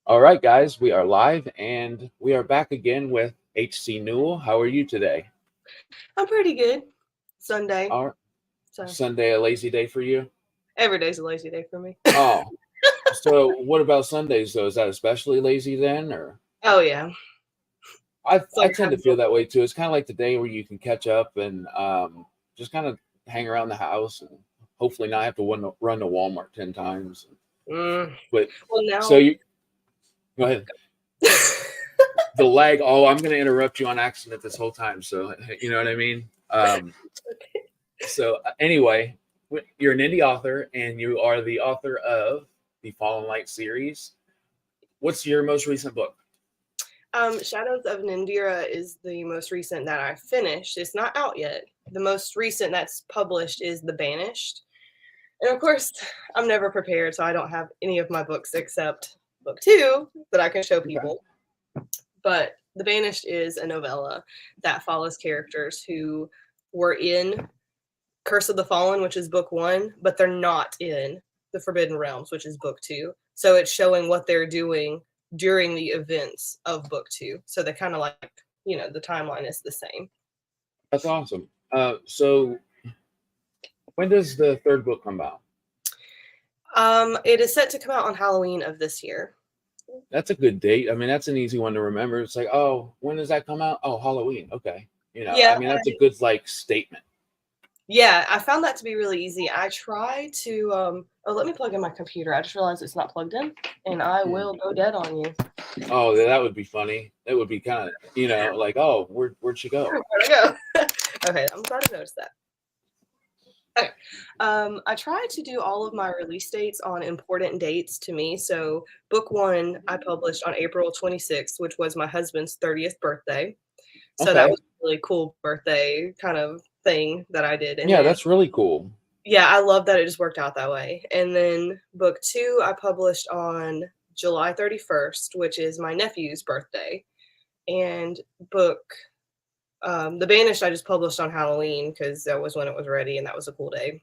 All right, guys, we are live and we are back again with H.C. Newell. How are you today? I'm pretty good. Sunday, Our so Sunday, a lazy day for you? every day's a lazy day for me. Oh, so what about Sundays though? Is that especially lazy then, or Oh yeah, it's I like tend to feel that way too. It's kind of like the day where you can catch up and just kind of hang around the house and hopefully not have to run to Walmart 10 times. mm, But well so now. you go ahead. The lag. Oh, I'm going to interrupt you on accident this whole time. So you know what I mean. So anyway, you're an indie author, and you are the author of the Fallen Light series. What's your most recent book? Shadows of Nindira is the most recent that I finished. It's not out yet. The most recent that's published is The Banished. And of course, I'm never prepared, so I don't have any of my books except book 2 that I can show Okay. people. But The Banished is a novella that follows characters who were in Curse of the Fallen, which is book 1, but they're not in the Forbidden Realms, which is book 2. So it's showing what they're doing during the events of book 2. So they kind of like, the timeline is the same. That's awesome. So when does the third book come out? It is set to come out on Halloween of this year. That's a good date. I mean, that's an easy one to remember. It's like, oh, when does that come out? Oh, Halloween. Okay. Yeah, I mean, that's a good like statement. yeah, I found that to be really easy. I try to let me plug in my computer. I just realized it's not plugged in, and I will go dead on you. Oh, that would be funny. That would be kind of, like, oh, where'd she go? Where'd I go? Okay, I'm glad to notice that. Okay. I try to do all of my release dates on important dates to me. So book 1 I published on April 26th, which was my husband's 30th birthday. So that Okay. was a really cool birthday kind of thing that I did. And Yeah, then, that's really cool. yeah, I love that it just worked out that way. And then book 2 I published on July 31st, which is my nephew's birthday. And book The Banished I just published on Halloween because that was when it was ready and that was a cool day.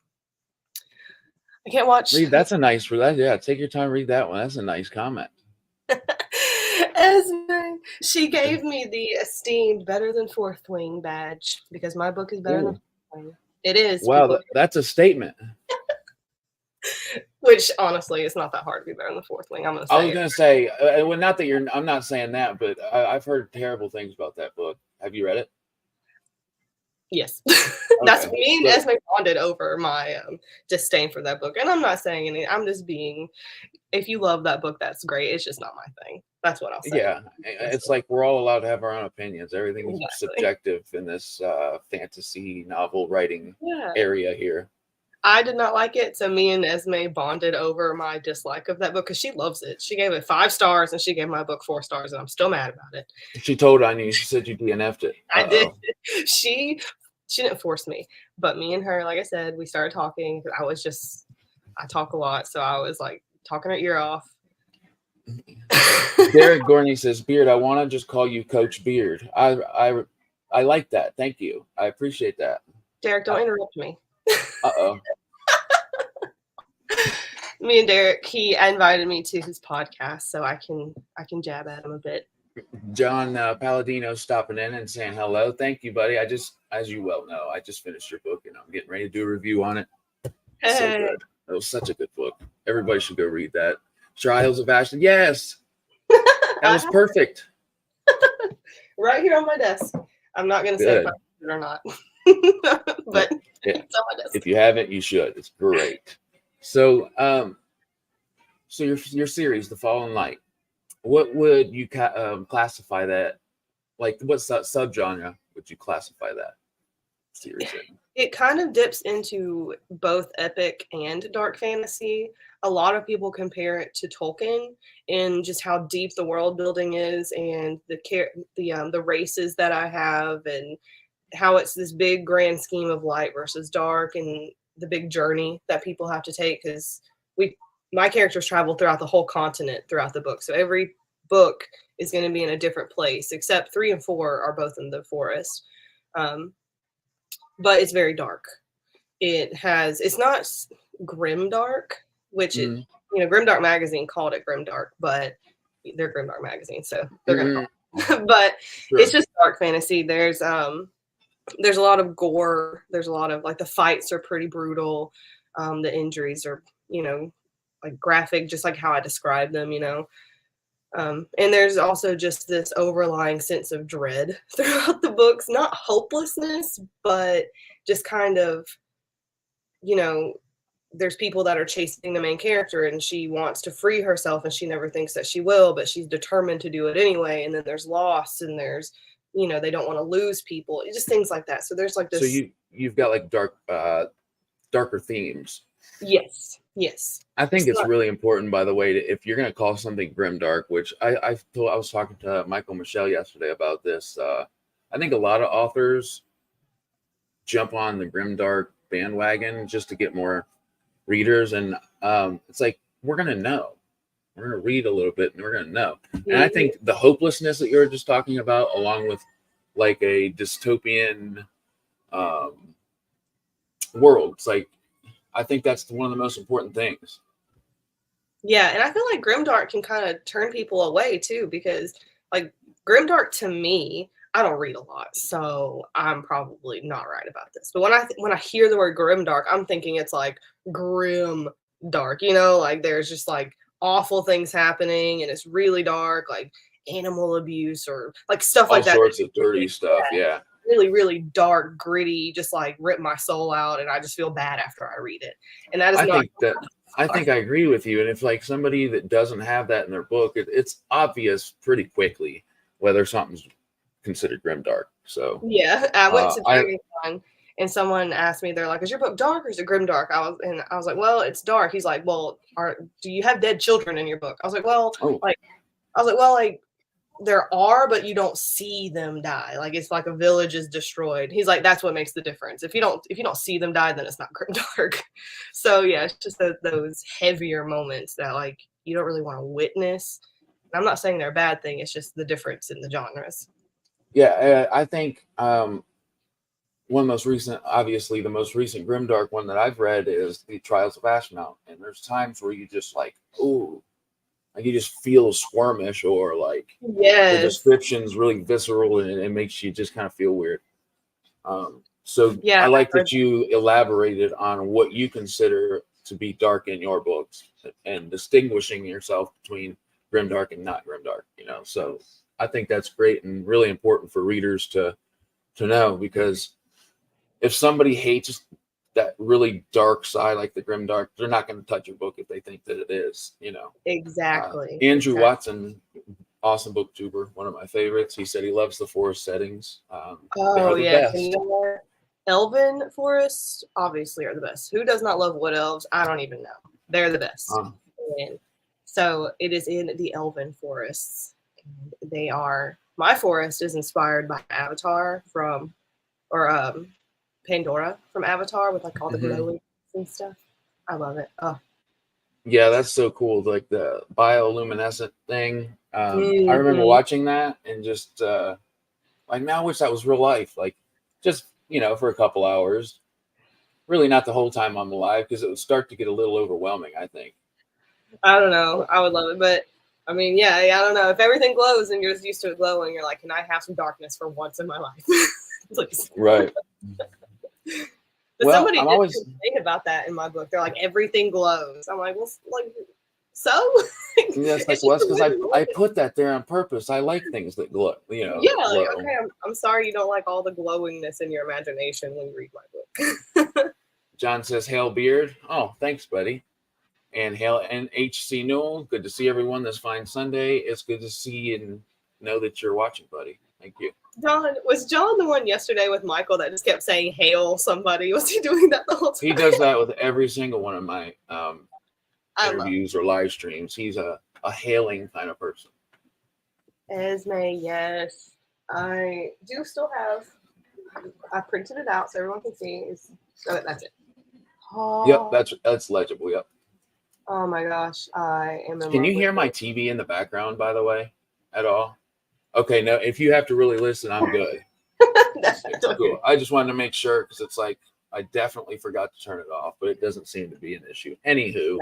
I can't watch. That's a nice for that. Yeah, take your time, read that one. That's a nice comment. Esme, she gave me the esteemed better than Fourth Wing badge because my book is better than Ooh. Fourth Wing. It is. Wow, People, that's a statement. which honestly, it's not that hard to be better than the Fourth Wing. I'm gonna I say was it. gonna say, well, not that you're. I'm not saying that, but I've heard terrible things about that book. Have you read it? Yes, that's Okay. me and So, Esme bonded over my disdain for that book, and I'm not saying any. I'm just being. If you love that book, that's great. It's just not my thing. That's what I'll say. yeah, it's like we're all allowed to have our own opinions. Everything is Exactly. subjective in this fantasy novel writing Yeah. area here. I did not like it, so me and Esme bonded over my dislike of that book because she loves it. She gave it 5 stars, and she gave my book 4 stars, and I'm still mad about it. She told on you. She said you DNF'd it. I did. She didn't force me, but me and her, like I said, we started talking. I talk a lot, so I was like talking her ear off. Derek Gorney says, "Beard, I want to just call you Coach Beard. I like that. Thank you. I appreciate that." Derek, don't interrupt me. Uh-oh. Me and Derek, he invited me to his podcast, so I can jab at him a bit. John Palladino stopping in and saying hello. Thank you, buddy. As you well know, I just finished your book and I'm getting ready to do a review on it. Hey. So good. It was such a good book. Everybody should go read that. Trials of Ashton. Yes. That was perfect. Right here on my desk. I'm not going to say if I read it or not. But yeah. It's on my desk. If you haven't, you should. It's great. So your series, The Fallen Light, what would you classify that? Like, what subgenre would you classify that series in? It kind of dips into both epic and dark fantasy. A lot of people compare it to Tolkien in just how deep the world building is, and the races that I have, and how it's this big grand scheme of light versus dark, and the big journey that people have to take because my characters travel throughout the whole continent throughout the book. So every book is going to be in a different place, except 3 and 4 are both in the forest. But it's very dark. It's not grimdark, which Grimdark magazine called it grimdark, but they're Grimdark magazine, so they're gonna Mhm. but Sure. it's just dark fantasy. There's a lot of gore. There's a lot of like the fights are pretty brutal. The injuries are, like graphic, just like how I described them, and there's also just this overlying sense of dread throughout the books, not hopelessness, but just kind of, you know, there's people that are chasing the main character and she wants to free herself and she never thinks that she will, but she's determined to do it anyway. And then there's loss and there's, they don't want to lose people. It's just things like that. So there's like So this. you've got like darker themes. Yes. Yes. I think It's it's not- really important, by the way, if you're going to call something grimdark, which I was talking to Michael Michelle yesterday about this. I think a lot of authors jump on the grimdark bandwagon just to get more readers, and it's like we're going to know. We're going to read a little bit, and we're going to know. And I think the hopelessness that you were just talking about, along with like a dystopian world, it's like I think that's one of the most important things. Yeah, and I feel like grimdark can kind of turn people away too, because like grimdark to me, I don't read a lot, so I'm probably not right about this. But when I hear the word grimdark, I'm thinking it's like grim dark, like there's just like awful things happening and it's really dark, like animal abuse or like stuff All like that. sorts of dirty stuff, yeah. Really, really dark, gritty, just like rip my soul out, and I just feel bad after I read it. And that is I think I agree with you. And if like somebody that doesn't have that in their book, it's obvious pretty quickly whether something's considered grimdark. So yeah, I went to DragonCon and someone asked me, they're like, "Is your book dark or is it grimdark?" I was like, "Well, it's dark." He's like, "Well, do you have dead children in your book?" I was like, "Well, like there are, but you don't see them die. Like it's like a village is destroyed." He's like, "That's what makes the difference. If you don't see them die, then it's not grimdark." So yeah, it's just those heavier moments that like you don't really want to witness. And I'm not saying they're a bad thing. It's just the difference in the genres. yeah, I think obviously the most recent grimdark one that I've read is the Trials of Ashnot. And there's times where you just like, ooh, like you just feel squirmish, or like the description's really visceral and it makes you just kind of feel weird. So yeah, I like that you elaborated on what you consider to be dark in your books and distinguishing yourself between grimdark and not grimdark, So I think that's great and really important for readers to know, because if somebody hates that really dark side, like the grimdark, they're not going to touch your book if they think that it is, Exactly. Andrew Watson, awesome booktuber, one of my favorites. He said he loves the forest settings. Oh yeah, elven forests obviously are the best. Who does not love wood elves? I don't even know. They're the best. And so it is in the elven forests. And my forest is inspired by Avatar or Pandora from Avatar, with like all the glowing and stuff. I love it. Oh. Yeah, that's so cool. Like the bioluminescent thing. I remember watching that and just like, now I wish that was real life. Like just, for a couple hours. Really not the whole time I'm alive, because it would start to get a little overwhelming, I think. I don't know. I would love it. But I mean, yeah, I don't know. If everything glows and you're just used to it glowing, you're like, can I have some darkness for once in my life? Please. Right. But somebody did complain about that in my book. They're like, everything glows. I'm like, well, like, so? Yeah, it's like, well, that's because I put that there on purpose. I like things that glow, Yeah, like, okay, I'm sorry you don't like all the glowingness in your imagination when you read my book. John says, "Hail Beard." Oh, thanks, buddy. And hail and H.C. Newell. Good to see everyone this fine Sunday. It's good to see and know that you're watching, buddy. Thank you. Was John the one yesterday with Michael that just kept saying "hail" somebody? Was he doing that the whole time? He does that with every single one of my interviews or live streams. He's a hailing kind of person. Esme, yes. I do still have. I printed it out so everyone can see. That's it. Oh. Yep, that's legible. Yep. Oh my gosh, I am. Can you hear my TV in the background, by the way, at all? Okay, no. If you have to really listen, I'm good. It's cool. I just wanted to make sure, because it's like I definitely forgot to turn it off, but it doesn't seem to be an issue. Anywho,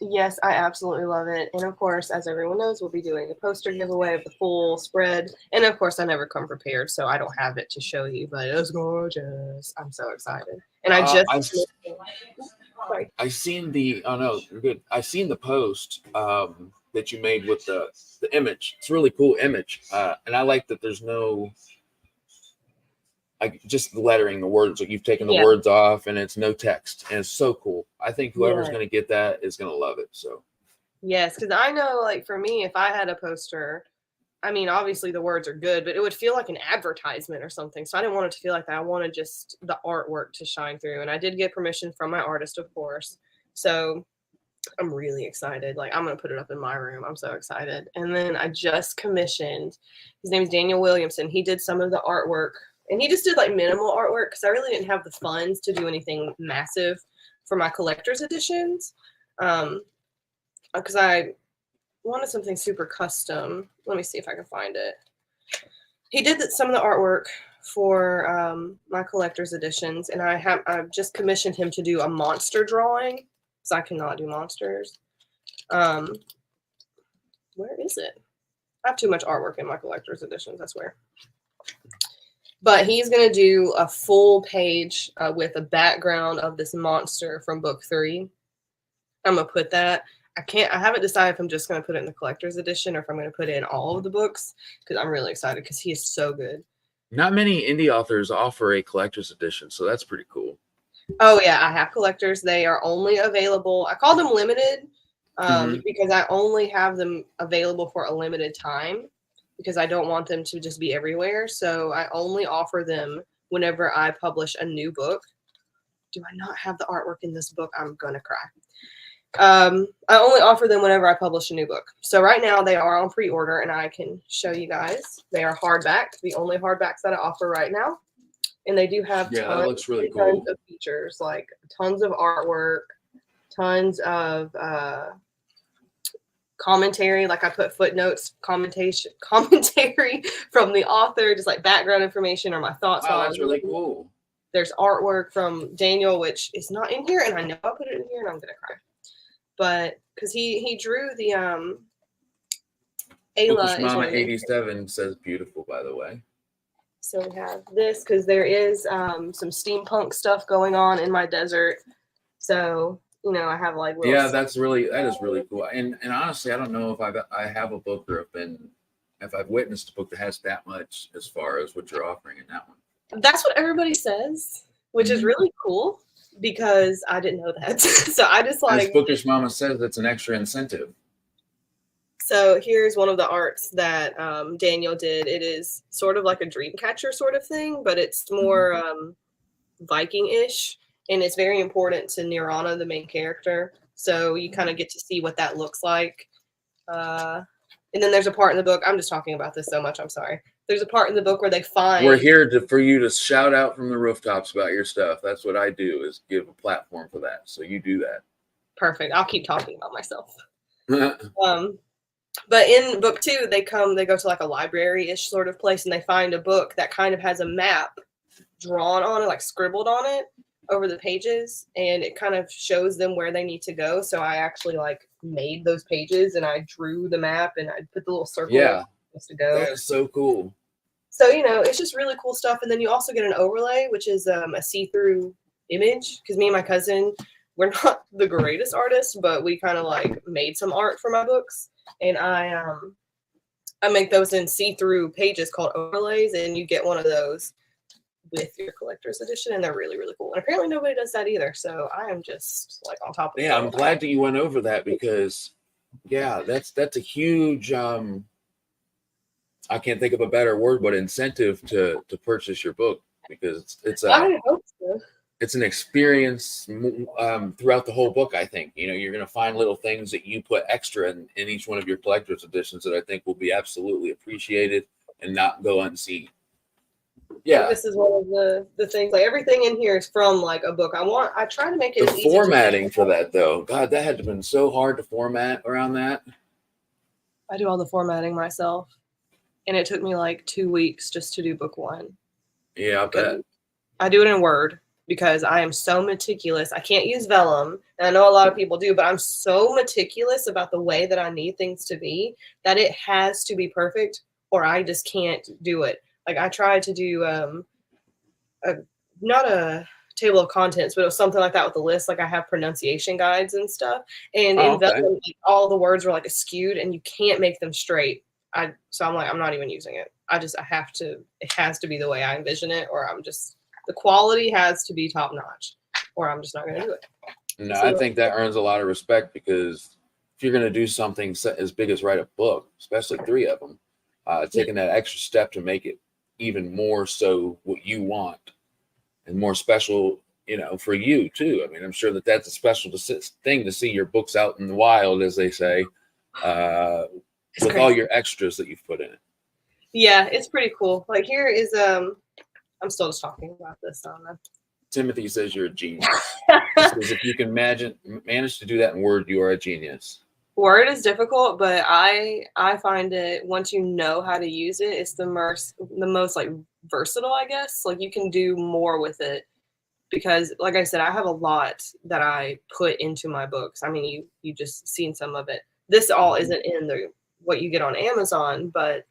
Yes, I absolutely love it. And of course, as everyone knows, we'll be doing a poster giveaway of the full spread. And of course, I never come prepared, so I don't have it to show you, but it was gorgeous. I'm so excited. And I just sorry. I seen the oh no, you're good. I seen the post that you made with the image. It's a really cool image. And I like that there's no like just the lettering, the words, like you've taken the words off and it's no text. And it's so cool. I think whoever's gonna get that is gonna love it. So yes, because I know like for me, if I had a poster, I mean, obviously the words are good, but it would feel like an advertisement or something. So I didn't want it to feel like that. I wanted just the artwork to shine through. And I did get permission from my artist, of course. So I'm really excited. Like, I'm going to put it up in my room. I'm so excited. And then I just commissioned, his name is Daniel Williamson. He did some of the artwork, and he just did like minimal artwork because I really didn't have the funds to do anything massive for my collector's editions. Because I wanted something super custom. Let me see if I can find it. He did some of the artwork for my collector's editions, and I've just commissioned him to do a monster drawing because I cannot do monsters. Where is it? I have too much artwork in my collector's editions, I swear. But he's going to do a full page with a background of this monster from book 3. I'm going to put that. I haven't decided if I'm just going to put it in the collector's edition or if I'm going to put it in all of the books because I'm really excited because he is so good. not many indie authors offer a collector's edition, so that's pretty cool. Oh, yeah, I have collectors. They are only available. I call them limited because I only have them available for a limited time because I don't want them to just be everywhere. So I only offer them whenever I publish a new book. Do I not have the artwork in this book? I'm going to cry. I only offer them whenever I publish a new book. So right now they are on pre-order, and I can show you guys. They are hardback, the only hardbacks that I offer right now. And they do have that looks really cool. tons of features, like tons of artwork, tons of commentary. Like I put footnotes, commentary from the author, just like background information or my thoughts. Wow, that's really cool. There's artwork from Daniel, which is not in here, and I know I put it in here, and I'm gonna cry. But because he drew the Ayla. Mama 87 says beautiful, by the way. So we have this because there is some steampunk stuff going on in my desert. So I have like that is really cool. And honestly, I don't know if I have a book or if I've witnessed a book that has that much as far as what you're offering in that one. That's what everybody says, which is really cool. Because I didn't know that. So I just like. As Bookish Mama says, it's an extra incentive. So here's one of the arts that Daniel did. It is sort of like a dream catcher sort of thing, but it's more Viking-ish. And it's very important to Nirana, the main character. So you kind of get to see what that looks like. And then there's a part in the book. I'm just talking about this so much. I'm sorry. There's a part in the book where they find. We're here for you to shout out from the rooftops about your stuff. That's what I do, is give a platform for that. So you do that. Perfect. I'll keep talking about myself. But in book 2, they go to like a library-ish sort of place, and they find a book that kind of has a map drawn on it, like scribbled on it over the pages, and it kind of shows them where they need to go. So I actually like made those pages, and I drew the map, and I put the little circle. Yeah. To go. That is so cool. So it's just really cool stuff. And then you also get an overlay, which is a see-through image, because me and my cousin, we're not the greatest artists, but we kind of like made some art for my books, and I make those in see-through pages called overlays, and you get one of those with your collector's edition, and they're really, really cool. And apparently nobody does that either, so I am just like on top of it. Yeah, I'm glad that you went over that because that's a huge I can't think of a better word, but incentive to purchase your book, because I hope so. It's an experience throughout the whole book. I think you're going to find little things that you put extra in each one of your collector's editions that I think will be absolutely appreciated and not go unseen. Yeah, this is one of the things. Like everything in here is from like a book. I try to make it the formatting for that though. God, that had to have been so hard to format around that. I do all the formatting myself. And it took me like 2 weeks just to do book 1. Yeah, I bet. I do it in Word. because I am so meticulous. I can't use vellum, and I know a lot of people do, but I'm so meticulous about the way that I need things to be that it has to be perfect, or I just can't do it. Like I tried to do not a table of contents, but it was something like that with the list. Like I have pronunciation guides and stuff, and Oh, in okay. vellum, like, all the words were like skewed, and you can't make them straight. So I'm like, I'm not even using it. I have to. It has to be the way I envision it, or I'm just the quality has to be top notch, or I'm just not going to do it. No, So, I think that earns a lot of respect, because if you're going to do something as big as write a book, especially 3 of them, taking that extra step to make it even more so what you want and more special, for you too. I mean, I'm sure that that's a special thing to see your books out in the wild, as they say, with crazy. all your extras that you've put in it. Yeah, it's pretty cool. Like here is I'm still just talking about this on Timothy says you're a genius. He says if you can manage to do that in Word, you are a genius. Word is difficult, but I find it, once you know how to use it, it's the most like versatile, I guess. Like you can do more with it, because like I said, I have a lot that I put into my books. I mean, you just seen some of it. This all isn't in what you get on Amazon, but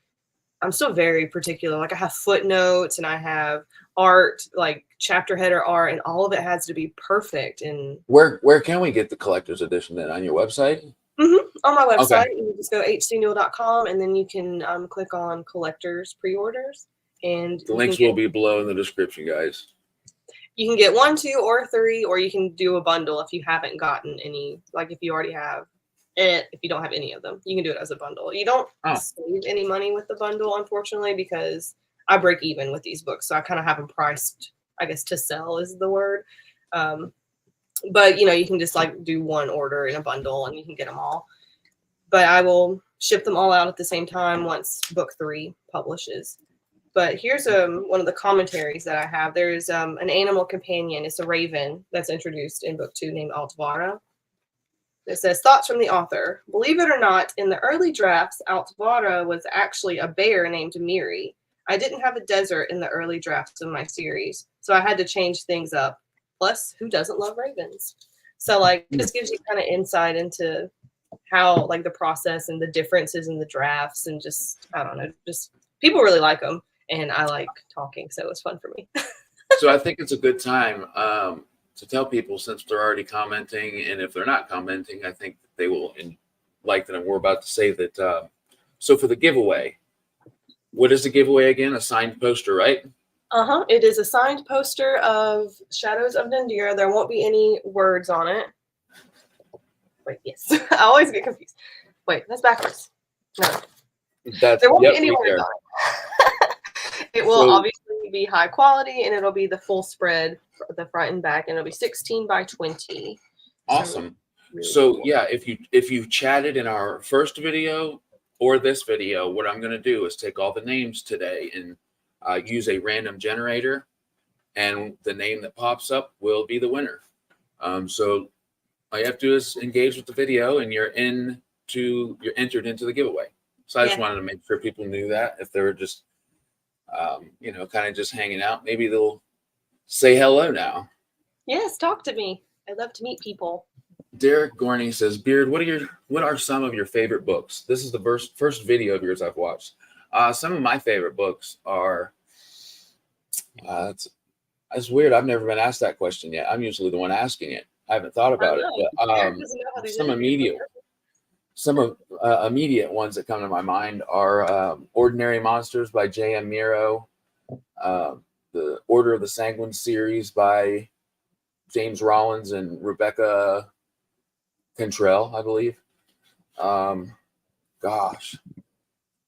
I'm still very particular. Like I have footnotes and I have art, like chapter header art, and all of it has to be perfect. And where can we get the collector's edition then? On your website? On my website, Okay. you just go hcnewell.com, and then you can click on collectors pre-orders, and The links will be below in the description, guys. You can get 1, 2, or 3, or you can do a bundle if you haven't gotten any. Like if you already have it, if you don't have any of them, you can do it as a bundle. You don't save any money with the bundle, unfortunately, because I break even with these books, so I kind of have them priced, I guess, to sell is the word. But you can just like do one order in a bundle and you can get them all. But I will ship them all out at the same time once book 3 publishes. But here's one of the commentaries that I have. There's an animal companion. It's a raven that's introduced in book 2 named Altvara. It says, thoughts from the author. Believe it or not, in the early drafts, Altvara was actually a bear named Miri. I didn't have a desert in the early drafts of my series, so I had to change things up. Plus, who doesn't love ravens? So like this gives you kind of insight into how like the process and the differences in the drafts, and just I don't know, just people really like them, and I like talking, so it's fun for me. So I think it's a good time to tell people, since they're already commenting, and if they're not commenting, I think they will like that we're about to say that. So for the giveaway, what is the giveaway again? A signed poster, right? It is a signed poster of Shadows of Nandira. There won't be any words on it. Wait, yes. I always get confused. Wait, that's backwards. No. There won't be any words on it. It will obviously be high quality, and it'll be the full spread, the front and back, and it'll be 16 by 20. Awesome. So cool. Yeah, if you chatted in our first video or this video, what I'm going to do is take all the names today and use a random generator, and the name that pops up will be the winner. So all you have to do is engage with the video, and you're entered into the giveaway. So I just wanted to make sure people knew that. If they were just, kind of just hanging out, maybe they'll say hello now. Yes, talk to me. I love to meet people. Derek Gorney says, Beard, what are some of your favorite books? This is the first video of yours I've watched. Some of my favorite books are, it's weird. I've never been asked that question yet. I'm usually the one asking it. I haven't thought about it, but some immediate ones that come to my mind are Ordinary Monsters by J.M. Miro, the Order of the Sanguine series by James Rollins and Rebecca Cantrell, I believe. Gosh,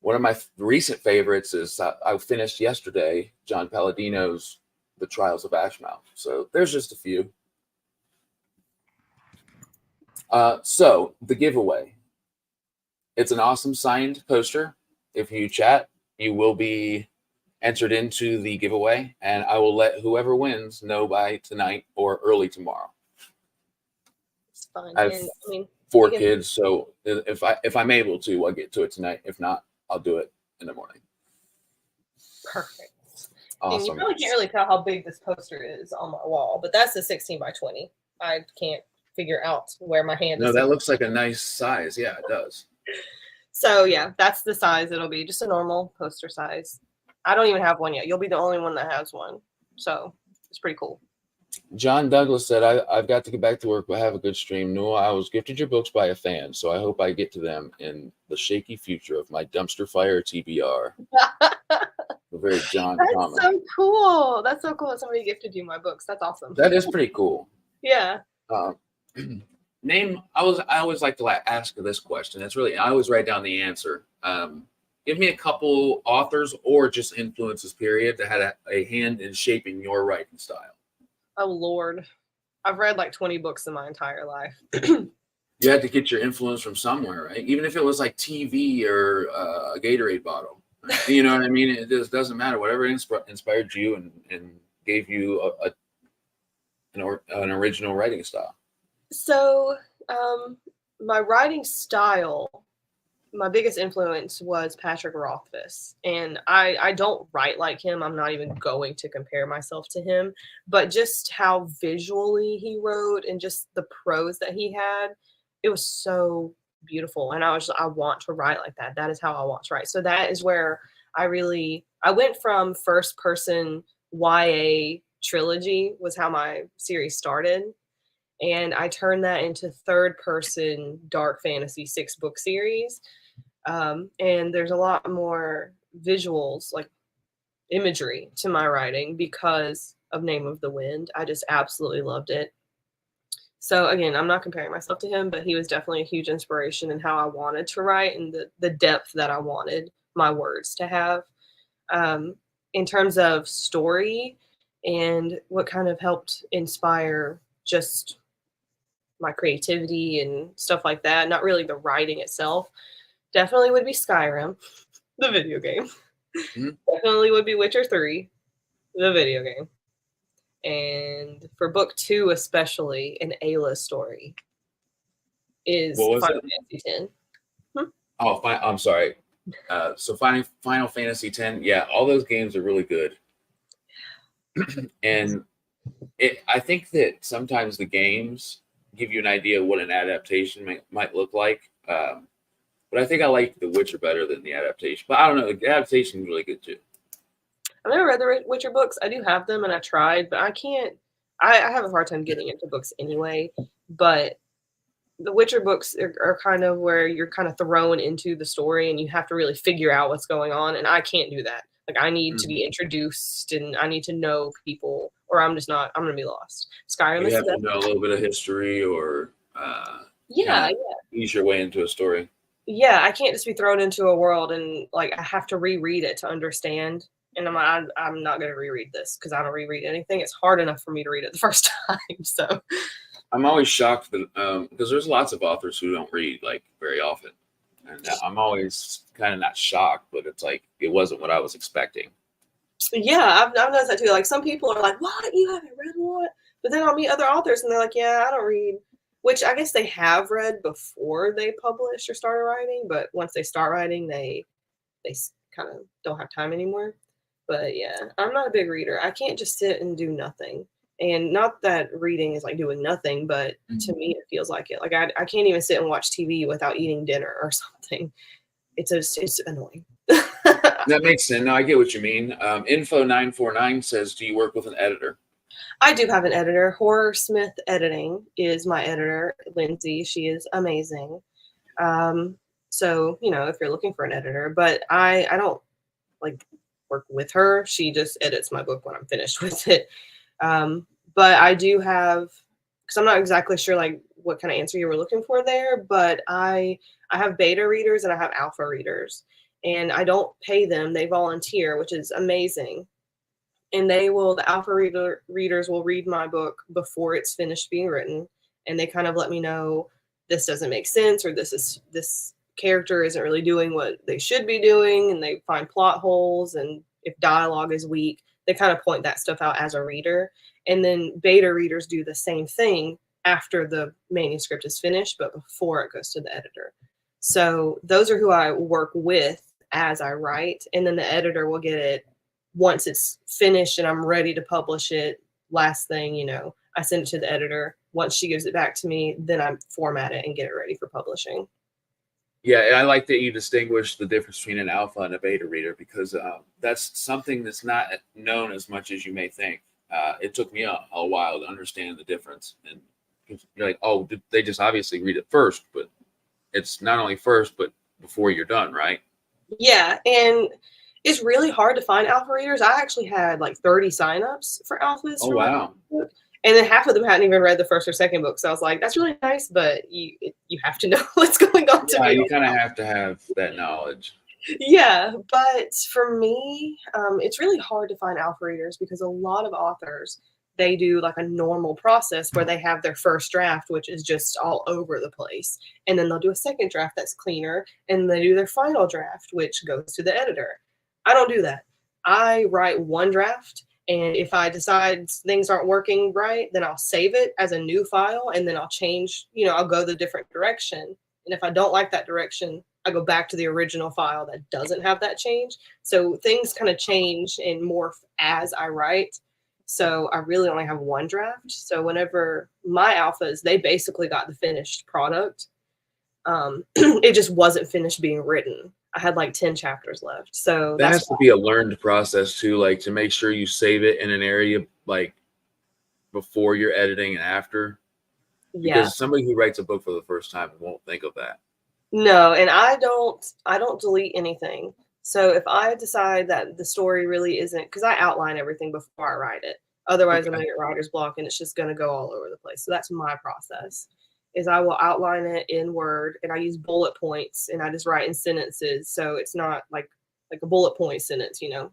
one of my recent favorites is I finished yesterday John Palladino's The Trials of Ashmouth. So there's just a few. So the giveaway. It's an awesome signed poster. If you chat, you will be entered into the giveaway, and I will let whoever wins know by tonight or early tomorrow. It's fun. I have 4 kids, so if I'm able to, I'll get to it tonight. If not, I'll do it in the morning. Perfect. And you Awesome. probably can't really tell how big this poster is on my wall, but that's a 16 by 20. I can't figure out where my hand No, is. that looks like a nice size. Yeah, it does. So yeah, that's the size it'll be, just a normal poster size. I don't even have one yet. You'll be the only one that has one. So it's pretty cool. John Douglas said, I've got to get back to work, but have a good stream. Newell, I was gifted your books by a fan, so I hope I get to them in the shaky future of my dumpster fire TBR. A very John comment. So cool. That's so cool that somebody gifted you my books. That's awesome. That is pretty cool. Yeah. Name, I always like to ask this question. I always write down the answer. Give me a couple authors or just influences, period, that had a hand in shaping your writing style. Oh, Lord. I've read like 20 books in my entire life. You had to get your influence from somewhere, right? Even if it was like TV or a Gatorade bottle. You know what I mean? It just doesn't matter. Whatever inspired you and gave you an original writing style. So my writing style, my biggest influence was Patrick Rothfuss. And I don't write like him. I'm not even going to compare myself to him. But just how visually he wrote and just the prose that he had, it was so beautiful. And I want to write like that. That is how I want to write. So that is where I went from first person YA trilogy was how my series started. And I turned that into third person dark fantasy 6-book series. And there's a lot more visuals, like imagery to my writing because of Name of the Wind. I just absolutely loved it. So again, I'm not comparing myself to him, but he was definitely a huge inspiration in how I wanted to write and the depth that I wanted my words to have. In terms of story and what kind of helped inspire just my creativity and stuff like that, not really the writing itself, definitely would be Skyrim, the video game. Mm-hmm. Definitely would be Witcher 3, the video game. And for book 2 especially, an Ayla story is Final Fantasy X. Oh, I'm sorry. So Final Fantasy X, yeah, all those games are really good. And I think that sometimes the games give you an idea of what an adaptation might look like. But I think I like The Witcher better than the adaptation. But I don't know, the adaptation is really good too. I've never read the Witcher books. I do have them and I tried, but I can't. I have a hard time getting into books anyway. But the Witcher books are kind of where you're kind of thrown into the story and you have to really figure out what's going on. And I can't do that. Like I need to be introduced and I need to know people or I'm going to be lost. Skyrim you have to know a little bit of history or ease your way into a story. Yeah, I can't just be thrown into a world and like I have to reread it to understand. And I'm not going to reread this because I don't reread anything. It's hard enough for me to read it the first time. So I'm always shocked that because there's lots of authors who don't read like very often. And I'm always kind of not shocked, but it's like it wasn't what I was expecting. Yeah, I've noticed that too. Like some people are like, "What? You haven't read what?" But then I'll meet other authors and they're like, "Yeah, I don't read." Which I guess they have read before they published or started writing, but once they start writing, they kind of don't have time anymore. But yeah, I'm not a big reader. I can't just sit and do nothing. And not that reading is like doing nothing, but to me, it feels like it. Like I can't even sit and watch TV without eating dinner or something. It's annoying. That makes sense. No, I get what you mean. Info949 says, do you work with an editor? I do have an editor. Horror Smith Editing is my editor, Lindsay. She is amazing. So, if you're looking for an editor, but I don't like work with her. She just edits my book when I'm finished with it. But I do have, because I'm not exactly sure like what kind of answer you were looking for there, but I have beta readers and I have alpha readers. And I don't pay them. They volunteer, which is amazing. And the alpha readers will read my book before it's finished being written. And they kind of let me know this doesn't make sense or this character isn't really doing what they should be doing. And they find plot holes. And if dialogue is weak, they kind of point that stuff out as a reader. And then beta readers do the same thing after the manuscript is finished, but before it goes to the editor. So those are who I work with as I write. And then the editor will get it once it's finished and I'm ready to publish it, last thing, you know, I send it to the editor. Once she gives it back to me, then I format it and get it ready for publishing. Yeah, and I like that you distinguish the difference between an alpha and a beta reader, because that's something that's not known as much as you may think. It took me a while to understand the difference. And you're like, oh, they just obviously read it first, but it's not only first, but before you're done, right? Yeah, and it's really hard to find alpha readers. I actually had like 30 signups for alphas. Oh, for my wow. book, and then half of them hadn't even read the first or second book. So I was like, that's really nice, but you have to know what's going on to Yeah, be. you kind of have to have that knowledge. Yeah, but for me, it's really hard to find alpha readers because a lot of authors, they do like a normal process where they have their first draft, which is just all over the place. And then they'll do a second draft that's cleaner, and they do their final draft, which goes to the editor. I don't do that. I write one draft, and if I decide things aren't working right, then I'll save it as a new file, and then I'll change, you know, I'll go the different direction. And if I don't like that direction, I go back to the original file that doesn't have that change. So things kind of change and morph as I write. So I really only have one draft. So whenever my alphas, they basically got the finished product. It just wasn't finished being written. I had like 10 chapters left. So That that's has to be a learned process too, like to make sure you save it in an area like before you're editing and after. yeah. Because somebody who writes a book for the first time won't think of that. No, and I don't delete anything. So if I decide that the story really isn't, because I outline everything before I write it. Otherwise, I'm Okay. gonna get writer's block and it's just gonna go all over the place. So that's my process. Is I will outline it in Word and I use bullet points and I just write in sentences. So it's not like a bullet point sentence, you know.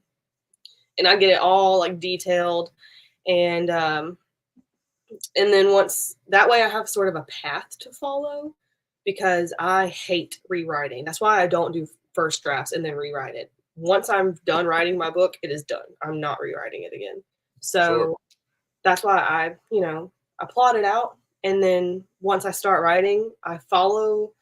And I get it all like detailed, and then once that way I have sort of a path to follow, because I hate rewriting. That's why I don't do first drafts and then rewrite it. Once I'm done writing my book, it is done. I'm not rewriting it again. So Sure. that's why I plot it out, and then once I start writing, I follow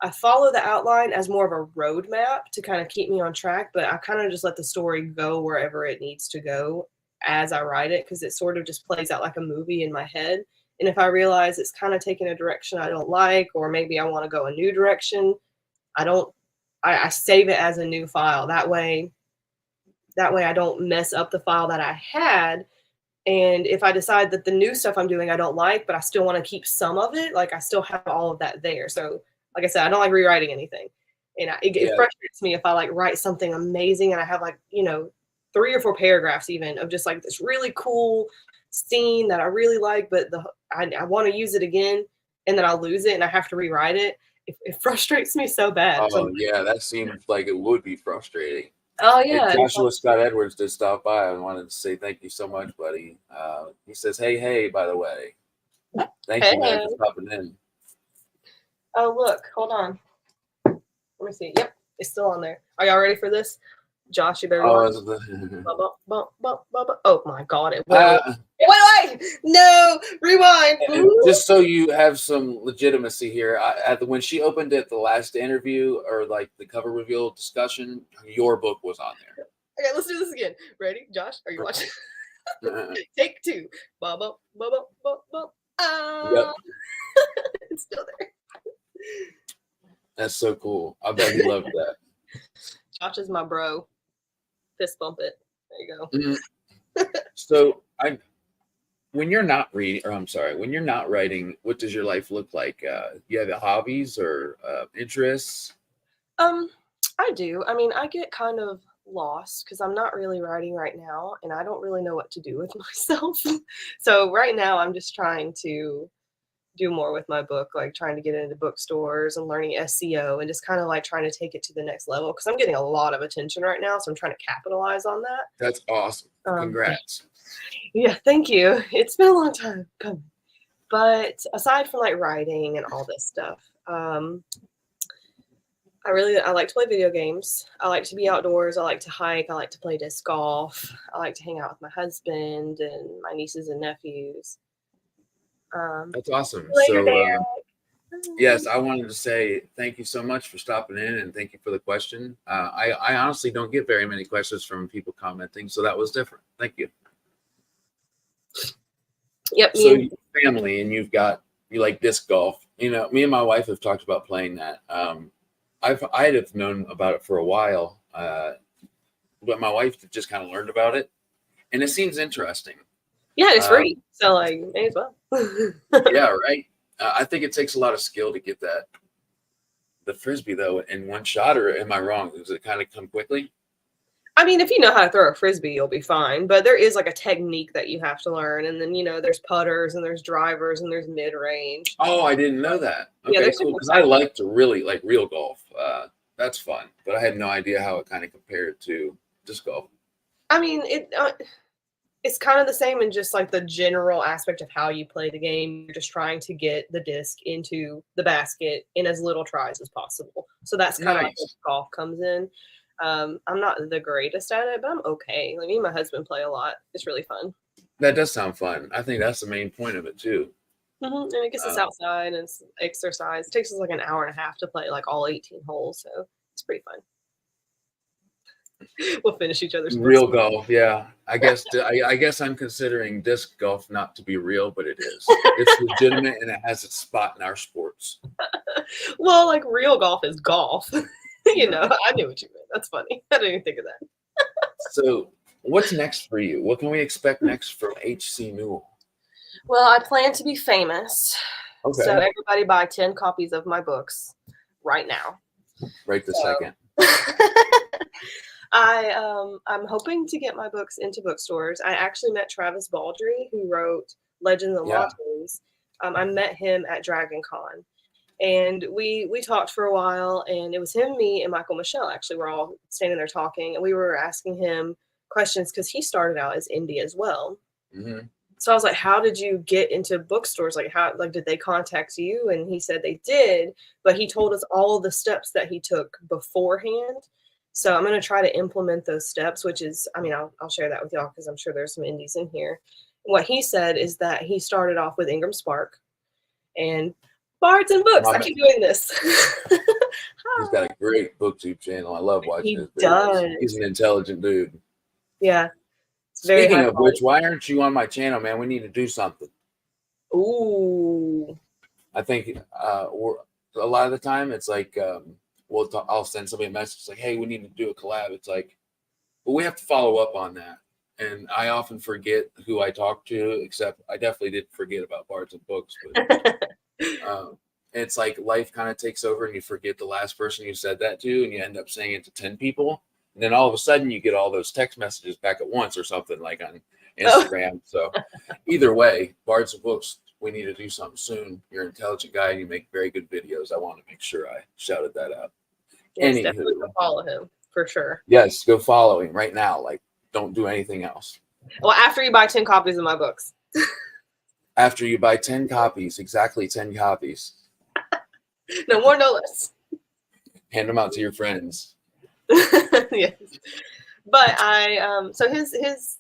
the outline as more of a roadmap to kind of keep me on track, but I kind of just let the story go wherever it needs to go as I write it, because it sort of just plays out like a movie in my head. And if I realize it's kind of taking a direction I don't like, or maybe I want to go a new direction, I save it as a new file. That way I don't mess up the file that I had. And if I decide that the new stuff I'm doing I don't like, but I still want to keep some of it, like I still have all of that there. So like I said, I don't like rewriting anything. And it Yeah. frustrates me if I like write something amazing and I have like, 3 or 4 paragraphs even of just like this really cool scene that I really like, but I want to use it again, and then I'll lose it and I have to rewrite it. It frustrates me so bad. So Oh, yeah, that seems like it would be frustrating. oh Hey, yeah. Joshua Scott Edwards did stop by. I wanted to say thank you so much, buddy. He says, hey, by the way. Thank you, man, Hey. for stopping in. Oh look, hold on. Let me see. Yep, it's still on there. Are y'all ready for this? Josh, you better watch. Oh my God, it went away. It went away. No, rewind. Just so you have some legitimacy here, when she opened it, the last interview or like the cover reveal discussion, your book was on there. Okay, let's do this again. Ready, Josh? Are you watching? Take 2. Yep. It's still there. That's so cool. I bet he loved that. Josh is my bro. Fist bump it. There you go. So when you're not when you're not writing, what does your life look like? You have hobbies or interests? I do. I mean, I get kind of lost because I'm not really writing right now, and I don't really know what to do with myself. So right now, I'm just trying to do more with my book, like trying to get into bookstores and learning SEO and just kind of like trying to take it to the next level, because I'm getting a lot of attention right now. So I'm trying to capitalize on that. That's awesome. Congrats. Yeah, thank you. It's been a long time coming. But aside from like writing and all this stuff, I like to play video games. I like to be outdoors. I like to hike. I like to play disc golf. I like to hang out with my husband and my nieces and nephews. That's awesome. So Yes, I wanted to say thank you so much for stopping in and thank you for the question. I honestly don't get very many questions from people commenting, so that was different. Thank you. Yep. So you family and you like disc golf. You know, me and my wife have talked about playing that. I'd have known about it for a while, but my wife just kind of learned about it, and it seems interesting. Yeah, it's free, so like, may as well. Yeah, right. I think it takes a lot of skill to get the frisbee though in one shot, or am I wrong? Does it kind of come quickly? I mean, if you know how to throw a frisbee, you'll be fine. But there is like a technique that you have to learn, and then there's putters and there's drivers and there's mid range. Oh, I didn't know that. Yeah, Okay, there's cool. different Because I like to really like real golf. That's fun, but I had no idea how it kind of compared to disc golf. I mean, it's kind of the same in just like the general aspect of how you play the game. You're just trying to get the disc into the basket in as little tries as possible. So that's kind of like where golf comes in. I'm not the greatest at it, but I'm okay. Like me and my husband play a lot. It's really fun. That does sound fun. I think that's the main point of it too. And it gets us outside and it's exercise. It takes us like an hour and a half to play like all 18 holes, so it's pretty fun. We'll finish each other's real golf. Yeah, I guess I'm considering disc golf not to be real, but it is. It's legitimate and it has its spot in our sports. Well, like real golf is golf. I knew what you meant. That's funny. I didn't even think of that. So, what's next for you? What can we expect next from H.C. Newell? Well, I plan to be famous. Okay. So everybody buy 10 copies of my books right now. Right this second. I'm hoping to get my books into bookstores. I actually met Travis Baldry, who wrote Legends and Law Tales. I met him at Dragon Con. And we talked for a while, and it was him, me, and Michael Michelle. Actually, we're all standing there talking, and we were asking him questions because he started out as indie as well. Mm-hmm. So I was like, "How did you get into bookstores? Like, did they contact you?" And he said they did, but he told us all of the steps that he took beforehand. So I'm going to try to implement those steps, which is, I mean, I'll share that with y'all because I'm sure there's some indies in here. What he said is that he started off with Ingram Spark and Bards and Books. I keep doing this. He's got a great booktube channel. I love watching his videos. Does. He's an intelligent dude. Yeah. Speaking of which, why aren't you on my channel, man? We need to do something. Ooh. I think a lot of the time it's like I'll send somebody a message like, hey, we need to do a collab. It's like, well, we have to follow up on that. And I often forget who I talk to, except I definitely did forget about Bards and Books. But it's like life kind of takes over and you forget the last person you said that to, and you end up saying it to 10 people. And then all of a sudden you get all those text messages back at once or something like on Instagram. So either way, Bards and Books, we need to do something soon. You're an intelligent guy and you make very good videos. I want to make sure I shouted that out. Yes, definitely go follow him for sure. Yes, go follow him right now. Like, don't do anything else. Well, after you buy 10 copies of my books. After you buy 10 copies, exactly 10 copies. No more, no less. Hand them out to your friends. Yes. But so his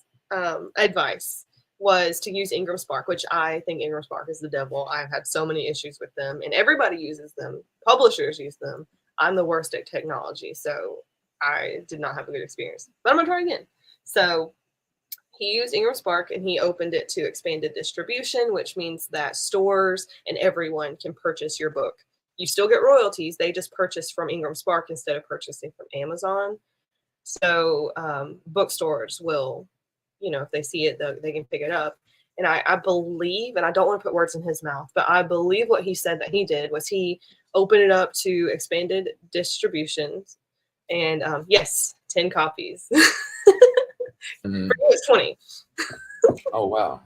advice was to use Ingram Spark, which I think Ingram Spark is the devil. I've had so many issues with them, and everybody uses them. Publishers use them. I'm the worst at technology, so I did not have a good experience. But I'm going to try again. So he used Ingram Spark, and he opened it to expanded distribution, which means that stores and everyone can purchase your book. You still get royalties. They just purchase from Ingram Spark instead of purchasing from Amazon. So bookstores will, if they see it, they can pick it up. And I believe, and I don't want to put words in his mouth, but I believe what he said that he did was he opened it up to expanded distributions. And yes, 10 copies. Mm-hmm. It was 20. Oh, wow.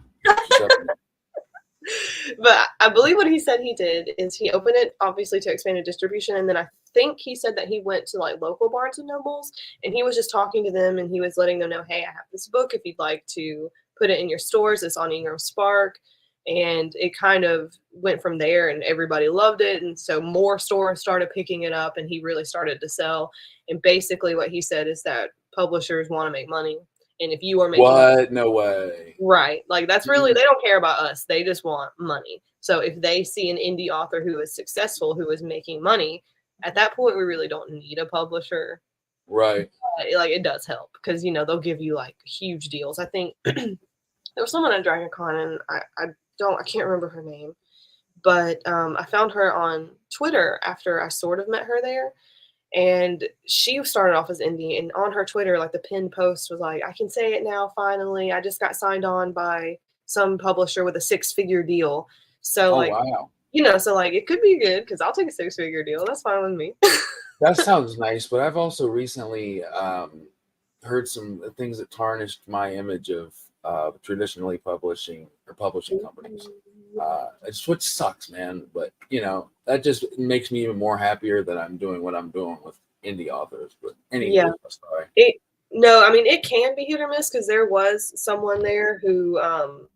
But I believe what he said he did is he opened it obviously to expanded distribution, and then I think he said that he went to like local Barnes and Nobles, and he was just talking to them, and he was letting them know, hey, I have this book. If you'd like to put it in your stores, it's on Ingram Spark. And it kind of went from there, and everybody loved it. And so more stores started picking it up, and he really started to sell. And basically what he said is that publishers want to make money. And if you are making what? No way. right, like that's really, they don't care about us. They just want money. So if they see an indie author who is successful, who is making money, at that point we really don't need a publisher. Right. Like it does help because they'll give you like huge deals. I think there was someone at Dragon Con, and I can't remember her name, but I found her on Twitter after I sort of met her there. And she started off as indie, and on her Twitter, like the pinned post was like, I can say it now, finally. I just got signed on by some publisher with a 6-figure deal. So like, wow. So like it could be good because I'll take a 6-figure deal. That's fine with me. That sounds nice, but I've also recently heard some things that tarnished my image of traditionally publishing companies. Which sucks, man. But that just makes me even more happier that I'm doing what I'm doing with indie authors. But anyway, Yeah. sorry. No, I mean it can be hit or miss because there was someone there who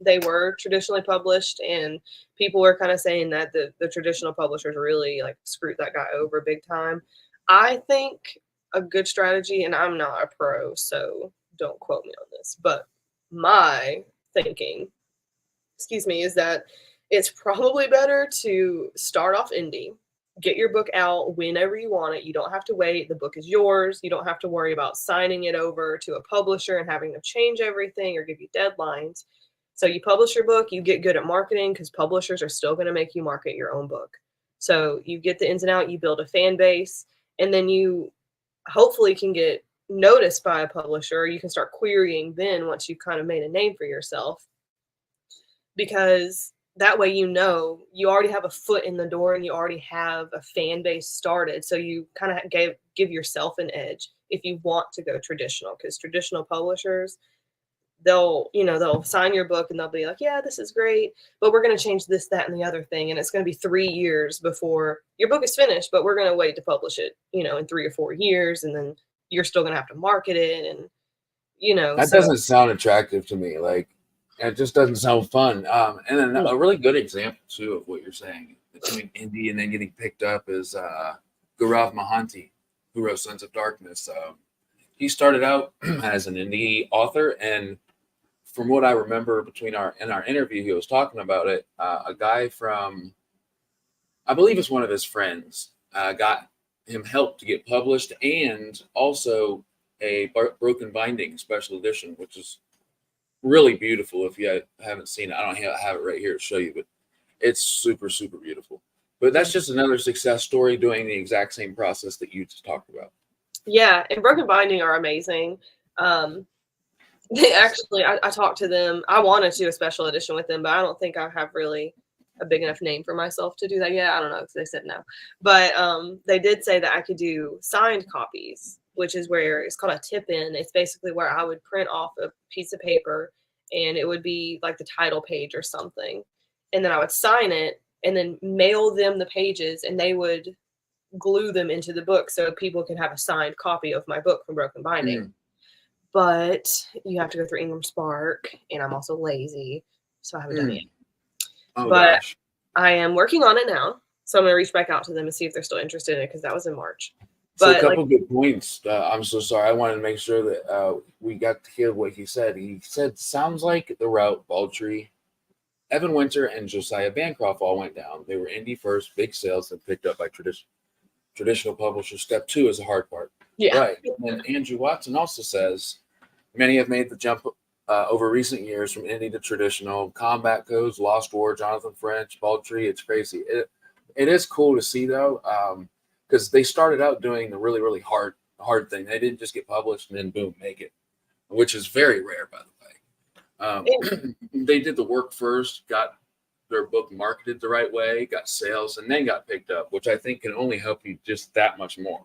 they were traditionally published, and people were kind of saying that the traditional publishers really like screwed that guy over big time. I think a good strategy, and I'm not a pro, so don't quote me on this, but my thinking, is that it's probably better to start off indie, get your book out whenever you want it. You don't have to wait. The book is yours. You don't have to worry about signing it over to a publisher and having to change everything or give you deadlines. So you publish your book, you get good at marketing because publishers are still going to make you market your own book. So you get the ins and out, you build a fan base, and then you hopefully can get noticed by a publisher. You can start querying then once you've kind of made a name for yourself, because that way you already have a foot in the door and you already have a fan base started. So you kind of give yourself an edge if you want to go traditional, because traditional publishers, they'll sign your book and they'll be like, yeah, this is great, but we're going to change this, that, and the other thing. And it's going to be 3 years before your book is finished, but we're going to wait to publish it, in 3 or 4 years. And then you're still going to have to market it. And, that doesn't sound attractive to me. Like, it just doesn't sound fun. And then a really good example too of what you're saying between indie and then getting picked up is Gaurav Mohanty, who wrote Sons of Darkness. He started out as an indie author, and from what I remember in our interview, he was talking about it. A guy from, I believe it's one of his friends, got him help to get published, and also a Broken Binding special edition, which is really beautiful. If you haven't seen it, I don't have it right here to show you, but it's super, super beautiful. But that's just another success story doing the exact same process that you just talked about. Yeah, and Broken Binding are amazing. They actually, I talked to them. I wanted to do a special edition with them, but I don't think I have really a big enough name for myself to do that yet. I don't know, because they said no. But they did say that I could do signed copies, which is where it's called a tip-in. It's basically where I would print off a piece of paper, and it would be like the title page or something. And then I would sign it and then mail them the pages, and they would glue them into the book so people can have a signed copy of my book from Broken Binding. But you have to go through Ingram Spark, and I'm also lazy, so I haven't done it yet. Oh, but gosh. I am working on it now, so I'm going to reach back out to them and see if they're still interested in it, because that was in March. So But a couple good points. I'm so sorry. I wanted to make sure that we got to hear what he said. He said, sounds like the route Baldry, Evan Winter, and Josiah Bancroft all went down. They were indie first, big sales, and picked up by traditional publishers. Step 2 is the hard part. Yeah. Right. And Andrew Watson also says, many have made the jump over recent years from indie to traditional. Combat Codes, Lost War, Jonathan French, Baldry. It's crazy. It is cool to see, though, because they started out doing the really, really hard thing. They didn't just get published and then, boom, make it, which is very rare, by the way. They did the work first, got their book marketed the right way, got sales, and then got picked up, which I think can only help you just that much more.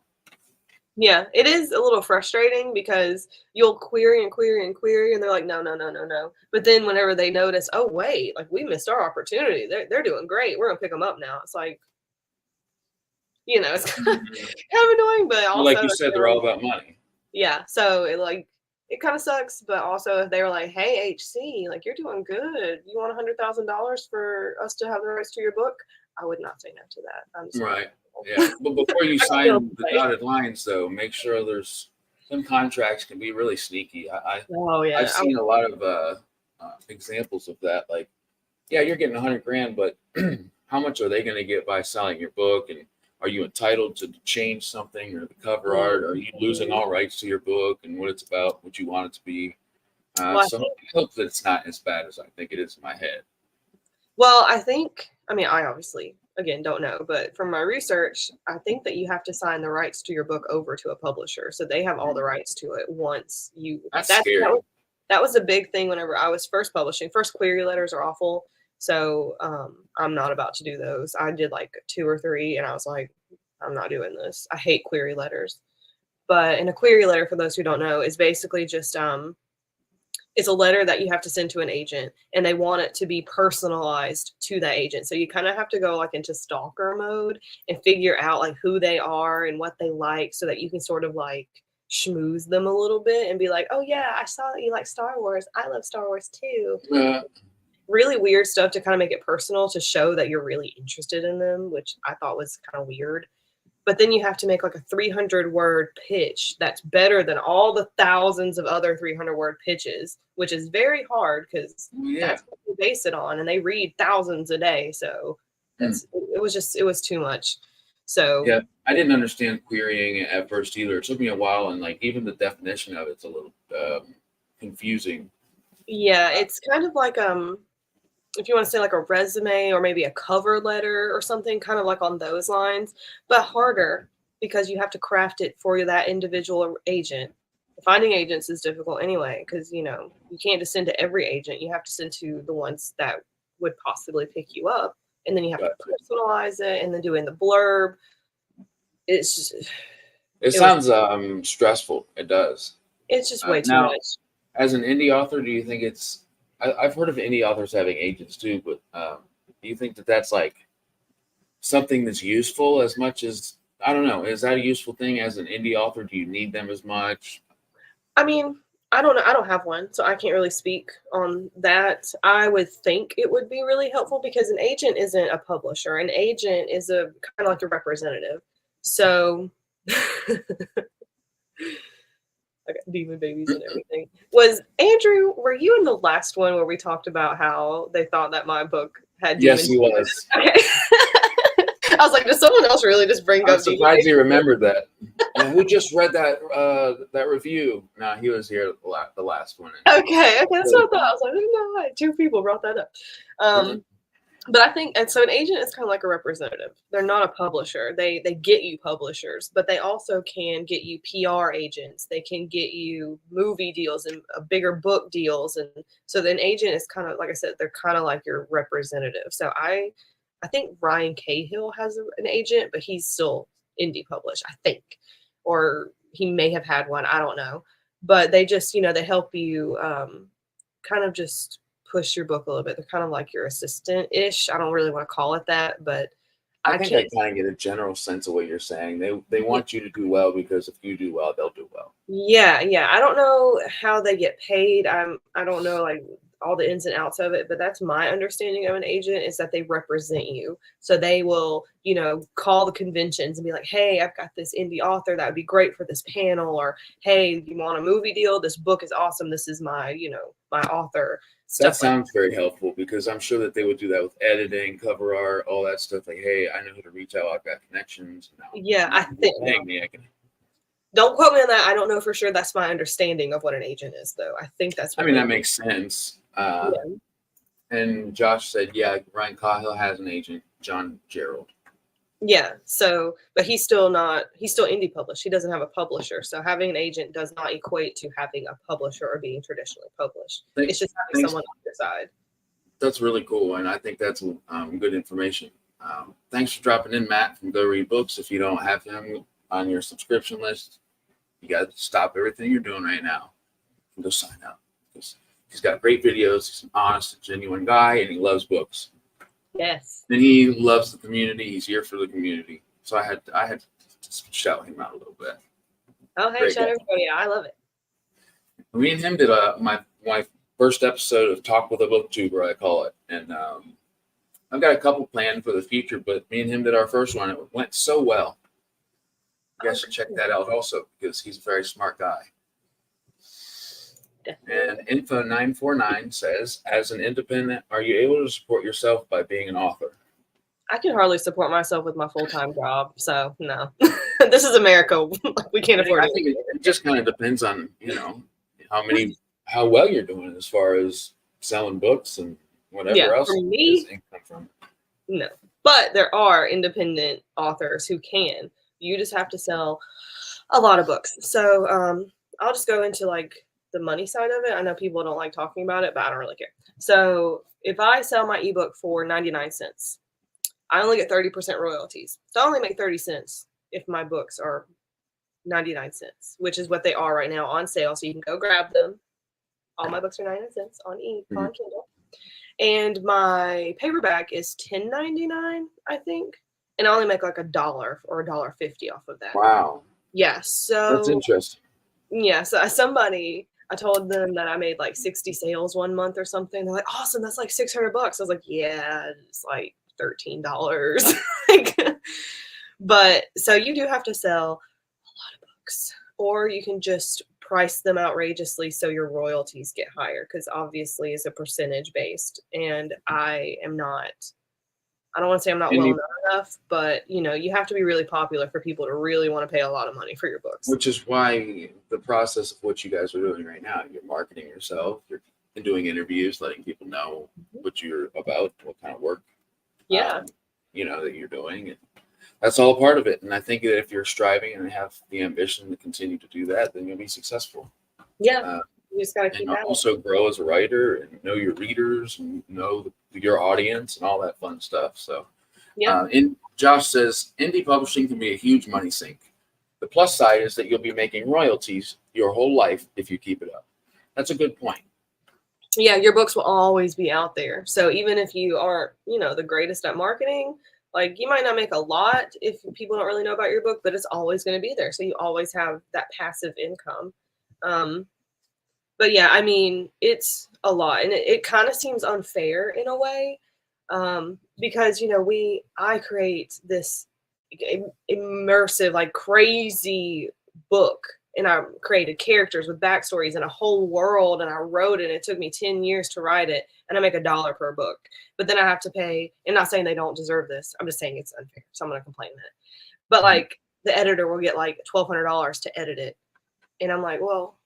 Yeah, it is a little frustrating because you'll query and query and query, and they're like, no. But then whenever they notice, oh, wait, like we missed our opportunity. They're doing great. We're going to pick them up now. It's like, it's kind of annoying, but also, like you said, they're all about money. Yeah, so it kind of sucks, but also if they were like, hey, H.C., like you're doing good. You want $100,000 for us to have the rights to your book? I would not say no to that. Right. Yeah, but before you sign the dotted lines, though, make sure there's them contracts can be really sneaky. Oh I've yeah. seen a lot of examples of that. Like, yeah, you're getting 100 grand, but how much are they going to get by selling your book? And are you entitled to change something or the cover art? Are you losing all rights to your book and what it's about, what you want it to be? Well, So I hope that it's not as bad as I think it is in my head. Well, I mean, I obviously, again, don't know, but from my research, I think that you have to sign the rights to your book over to a publisher. So they have all the rights to it once you. That's scary. That was a big thing whenever I was first publishing. First query letters are awful. So I'm not about to do those. I did like 2 or 3, and I was like, I'm not doing this. I hate query letters. But in a query letter, for those who don't know, is basically just it's a letter that you have to send to an agent, and they want it to be personalized to that agent. So you kind of have to go like into stalker mode and figure out like who they are and what they like, so that you can sort of like schmooze them a little bit and be like, oh yeah, I saw that you like Star Wars. I love Star Wars too. Really weird stuff to kind of make it personal, to show that you're really interested in them, which I thought was kind of weird. But then you have to make like a 300-word pitch that's better than all the thousands of other 300-word pitches, which is very hard because that's what they base it on, and they read thousands a day. So it was too much. So yeah, I didn't understand querying at first either. It took me a while, and like even the definition of it's a little confusing. Yeah, it's kind of like if you want to say like a resume or maybe a cover letter or something, kind of like on those lines, but harder because you have to craft it for that individual agent. Finding agents is difficult anyway, because you can't just send to every agent. You have to send to the ones that would possibly pick you up, and then you have to personalize it and then do in the blurb. It's just, it sounds stressful. It does. It's just way too much. As an indie author, do you think it's I've heard of indie authors having agents too, but do you think that that's like something that's useful as much as, I don't know, is that a useful thing as an indie author? Do you need them as much? I mean, I don't know. I don't have one, so I can't really speak on that. I would think it would be really helpful because an agent isn't a publisher. An agent is a kind of like a representative. So I got demon babies and everything. Was Andrew, were you in the last one where we talked about how they thought that my book had demons? Yes, he was. Okay. I was like, does someone else really just bring up? I'm surprised he remembered that. Who just read that review? No, he was here the last one. Okay, that's what I thought. I was like, I didn't know why 2 people brought that up. But I think, and so an agent is kind of like a representative. They're not a publisher. They get you publishers, but they also can get you PR agents. They can get you movie deals and bigger book deals. And so an agent is kind of, like I said, they're kind of like your representative. So I think Ryan Cahill has an agent, but he's still indie published, I think. Or he may have had one. I don't know. But they just, they help you kind of just push your book a little bit. They're kind of like your assistant-ish. I don't really want to call it that, but I think I kind of get a general sense of what you're saying. They want you to do well because if you do well, they'll do well. Yeah. I don't know how they get paid. I don't know like all the ins and outs of it, but that's my understanding of an agent, is that they represent you. So they will, call the conventions and be like, hey, I've got this indie author that would be great for this panel, or hey, you want a movie deal? This book is awesome. This is my, my author. That sounds very helpful, because I'm sure that they would do that with editing, cover art, all that stuff. Like, hey, I know who to reach out. I've got connections. I think. Don't quote me on that. I don't know for sure. That's my understanding of what an agent is, though. I think that's. That makes sense. And Josh said, yeah, Ryan Cahill has an agent, John Gerald. Yeah. So, but he's still indie published. He doesn't have a publisher. So having an agent does not equate to having a publisher or being traditionally published. It's just having someone on your side. That's really cool. And I think that's good information. Thanks for dropping in, Matt, from Go Read Books. If you don't have him on your subscription list, you got to stop everything you're doing right now and go sign up. He's got great videos. He's an honest, genuine guy, and he loves books. Yes. And he loves the community. He's here for the community. So I had to shout him out a little bit. Oh, hey, shout everybody out. I love it. Me and him did my first episode of Talk with a Booktuber, I call it. And I've got a couple planned for the future, but me and him did our first one. It went so well. You guys should check that out also, because he's a very smart guy. Definitely. And Info949 says, as an independent, are you able to support yourself by being an author? I can hardly support myself with my full-time job, so no. This is America. We can't afford I it. think it just kind of depends on, how well you're doing as far as selling books and whatever else for me, is income from. no. But there are independent authors who can. You just have to sell a lot of books. So I'll just go into like the money side of it. I know people don't like talking about it, but I don't really care. So if I sell my ebook for 99 cents, I only get 30% royalties. So I only make 30 cents if my books are 99 cents, which is what they are right now on sale. So you can go grab them. All my books are 99 cents on Kindle. And my paperback is $10.99, I think. And I only make like $1 or $1.50 off of that. Wow. Yeah. So that's interesting. Yeah. So I told them that I made like 60 sales one month or something. They're like, awesome, that's like $600. I was like, yeah, it's like $13. But so you do have to sell a lot of books, or you can just price them outrageously so your royalties get higher, because obviously it's a percentage based, and I don't want to say I'm not well known enough, but you have to be really popular for people to really want to pay a lot of money for your books. Which is why the process of what you guys are doing right now, you're marketing yourself, you're doing interviews, letting people know what you're about, what kind of work that you're doing. And that's all part of it. And I think that if you're striving and have the ambition to continue to do that, then you'll be successful. Yeah. You just got to keep and also grow as a writer and know your readers and know your audience and all that fun stuff. So, and Josh says, indie publishing can be a huge money sink. The plus side is that you'll be making royalties your whole life if you keep it up. That's a good point. Yeah, your books will always be out there. So even if you aren't, the greatest at marketing, like you might not make a lot if people don't really know about your book, but it's always going to be there. So you always have that passive income. But yeah, I mean, it's a lot, and it kind of seems unfair in a way, because I create this immersive, like crazy book, and I created characters with backstories and a whole world, and I wrote it. And it took me 10 years to write it, and I make $1 per book. But then I have to pay. And not saying they don't deserve this. I'm just saying it's unfair. So I'm going to complain that. But like the editor will get like $1,200 to edit it, and I'm like, well,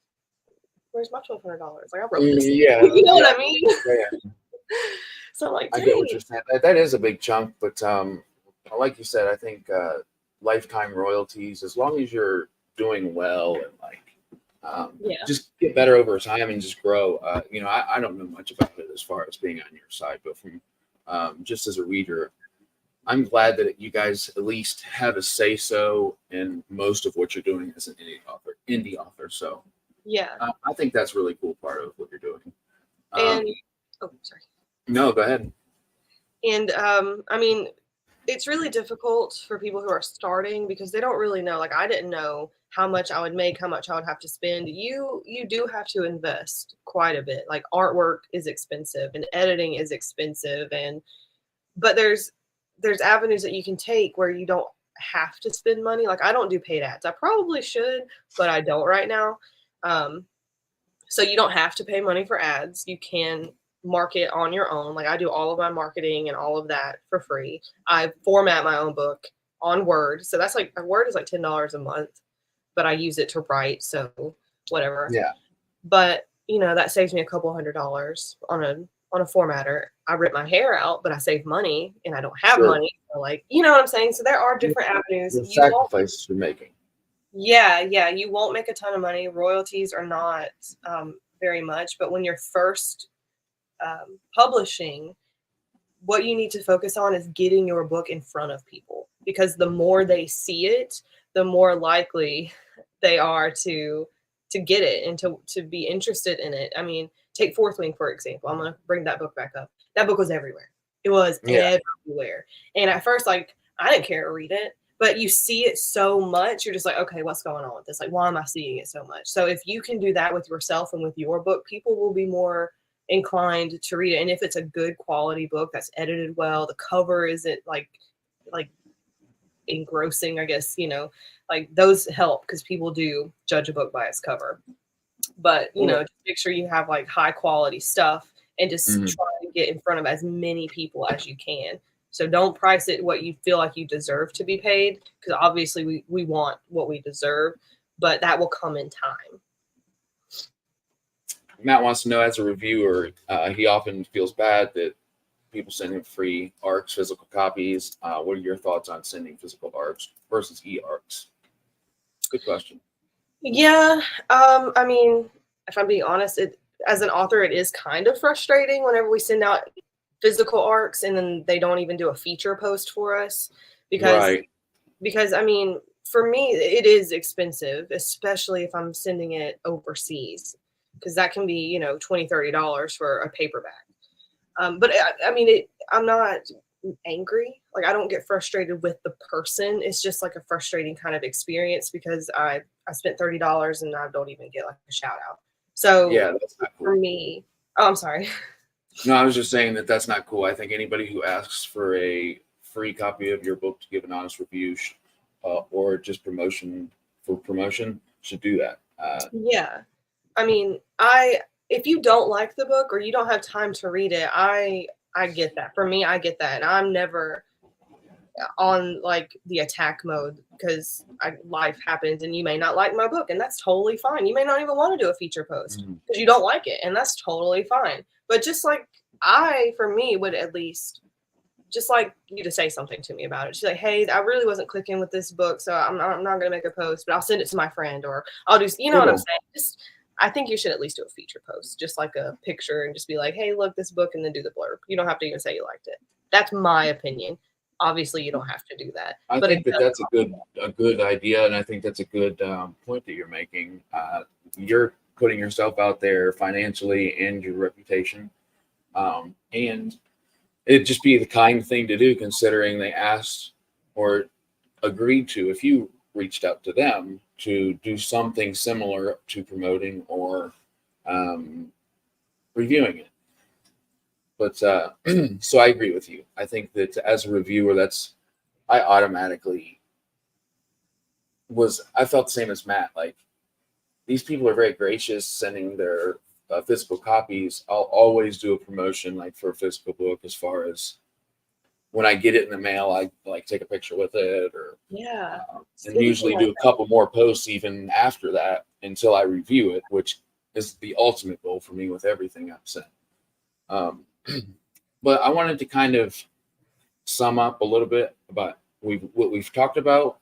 where's my $1,200? Like I wrote this. Yeah, you know what I mean? Yeah. So like, I get what you're saying. That is a big chunk, but like you said, I think lifetime royalties, as long as you're doing well and just get better over time and just grow. I don't know much about it as far as being on your side, but from just as a reader, I'm glad that you guys at least have a say so in most of what you're doing as an indie author. So I think that's a really cool part of what you're doing. And sorry. No, go ahead. And I mean, it's really difficult for people who are starting because they don't really know. Like I didn't know how much I would make, how much I would have to spend. You do have to invest quite a bit. Like artwork is expensive and editing is expensive, but there's avenues that you can take where you don't have to spend money. Like I don't do paid ads. I probably should, but I don't right now. So you don't have to pay money for ads. You can market on your own. Like I do all of my marketing and all of that for free. I format my own book on Word. So that's like, Word is like $10 a month, but I use it to write. So whatever. Yeah. But that saves me a couple $100 on a formatter. I rip my hair out, but I save money and I don't have money. So like, you know what I'm saying? So there are different avenues. The sacrifices you're making. Yeah. You won't make a ton of money. Royalties are not very much, but when you're first publishing, what you need to focus on is getting your book in front of people, because the more they see it, the more likely they are to get it and to be interested in it. I mean, take Fourth Wing, for example. I'm going to bring that book back up. That book was everywhere. It was everywhere. And at first, like, I didn't care to read it, but you see it so much, you're just like, okay, what's going on with this? Like, why am I seeing it so much? So if you can do that with yourself and with your book, people will be more inclined to read it. And if it's a good quality book that's edited well, the cover isn't like engrossing, I guess, like those help because people do judge a book by its cover. But, just make sure you have like high quality stuff and just try to get in front of as many people as you can. So don't price it what you feel like you deserve to be paid, because obviously we want what we deserve, but that will come in time. Matt wants to know, as a reviewer, he often feels bad that people send him free ARCs, physical copies. What are your thoughts on sending physical ARCs versus e-ARCs? Good question. Yeah, I mean, if I'm being honest, as an author, it is kind of frustrating whenever we send out physical ARCs and then they don't even do a feature post for us, because I mean, for me, it is expensive, especially if I'm sending it overseas, because that can be, $20-$30 for a paperback. But I mean, I'm not angry. Like, I don't get frustrated with the person. It's just like a frustrating kind of experience because I spent $30 and I don't even get like a shout out. So yeah, that's not cool. For me, oh, I'm sorry. No, I was just saying that that's not cool. I think anybody who asks for a free copy of your book to give an honest review or just promotion should do that. Yeah. I mean, if you don't like the book or you don't have time to read it, I get that. For me, I get that. And I'm never on like the attack mode because life happens and you may not like my book, and that's totally fine. You may not even want to do a feature post because you don't like it, and that's totally fine. But just like for me, would at least just like you to say something to me about it. She's like, hey, I really wasn't clicking with this book, so I'm not going to make a post, but I'll send it to my friend, or I'll do, you know what I'm saying? I think you should at least do a feature post, just like a picture, and just be like, hey, look, this book, and then do the blurb. You don't have to even say you liked it. That's my opinion. Obviously, you don't have to do that. I think that's a good idea, and I think that's a good point that you're making. You're putting yourself out there financially and your reputation, and it'd just be the kind thing to do, considering they asked or agreed to, if you reached out to them, to do something similar to promoting or reviewing it. But so I agree with you. I think that as a reviewer, I automatically I felt the same as Matt. Like, these people are very gracious sending their physical copies. I'll always do a promotion, like for a physical book, as far as when I get it in the mail, I like take a picture with it, or and usually do a couple more posts even after that until I review it, which is the ultimate goal for me with everything I've sent. But I wanted to kind of sum up a little bit about what we've talked about.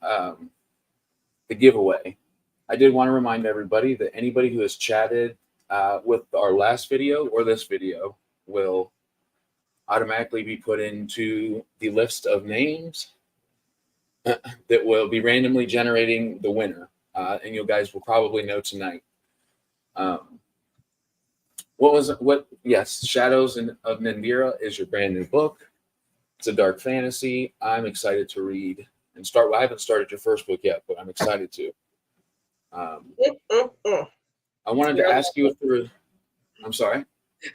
The giveaway. I did want to remind everybody that anybody who has chatted with our last video or this video will automatically be put into the list of names that will be randomly generating the winner. And you guys will probably know tonight. Yes, Shadows of Nindira is your brand new book. It's a dark fantasy. I'm excited to read and start. I haven't started your first book yet, but I'm excited to. I wanted to ask you if I'm sorry?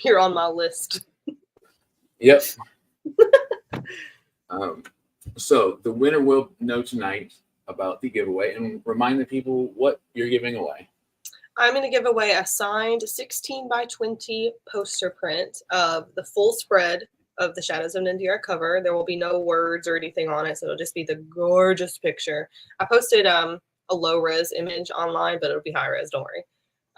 You're on my list. Yep. So the winner will know tonight about the giveaway, and remind the people what you're giving away. I'm going to give away a signed 16x20 poster print of the full spread of the Shadows of Nindira cover. There will be no words or anything on it, so it'll just be the gorgeous picture. I posted a low-res image online, but it'll be high-res, don't worry.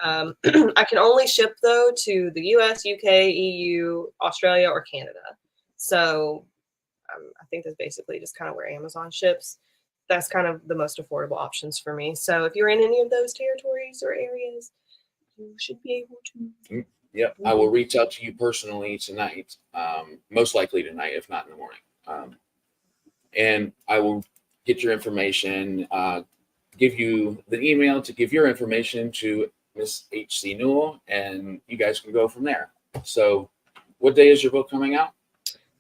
I can only ship, though, to the US, UK, EU, Australia, or Canada. So I think that's basically just kind of where Amazon ships. That's kind of the most affordable options for me. So if you're in any of those territories or areas, you should be able to. Yep. I will reach out to you personally tonight, most likely tonight, if not in the morning. And I will get your information, give you the email to give your information to Miss H.C. Newell, and you guys can go from there. So what day is your book coming out?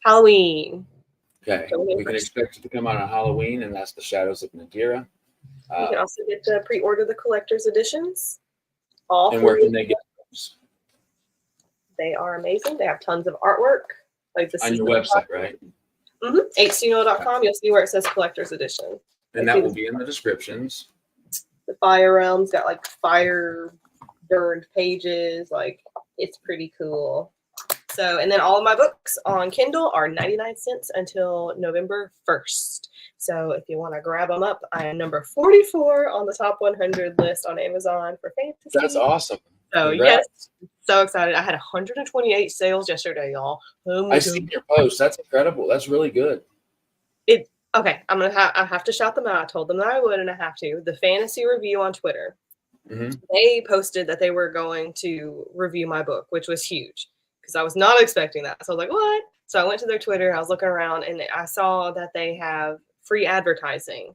Halloween. Okay. We can expect it to come out on Halloween, and that's the Shadows of Nindira. You can also get to pre-order the collector's editions. And where can they get those? They are amazing. They have tons of artwork. Like this on your website, right? HCNewell.com. You'll see where it says collector's edition. And that will be in the descriptions. The Fire Realm's got like fire burned pages. Like, it's pretty cool. So, and then all of my books on Kindle are 99 cents until November 1st. So if you want to grab them up, I am number 44 on the top 100 list on Amazon for fantasy. That's awesome. So Congrats. yes, so excited. I had 128 sales yesterday, y'all. I see your post. That's incredible. That's really good. Okay, I have to shout them out. I told them that I would, and I have to. The Fantasy Review on Twitter. They posted that they were going to review my book, which was huge because I was not expecting that. So I was like, what? So I went to their Twitter. I was looking around, and I saw that they have free advertising.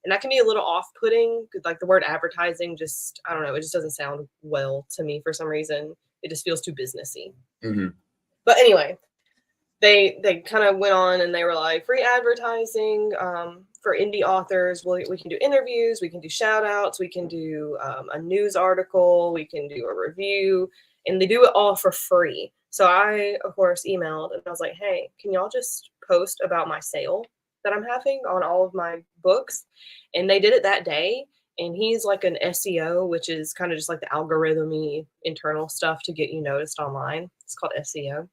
And that can be a little off-putting. Like, the word advertising just, I don't know, it just doesn't sound well to me for some reason. It just feels too businessy. But anyway, they kind of went on and they were like, free advertising for indie authors. We can do interviews, we can do shout outs, we can do a news article, we can do a review, and they do it all for free. So I, of course, emailed and I was like, hey, can y'all just post about my sale that I'm having on all of my books? And they did it that day. And he's like an SEO, which is kind of just like the algorithm-y internal stuff to get you noticed online. It's called SEO.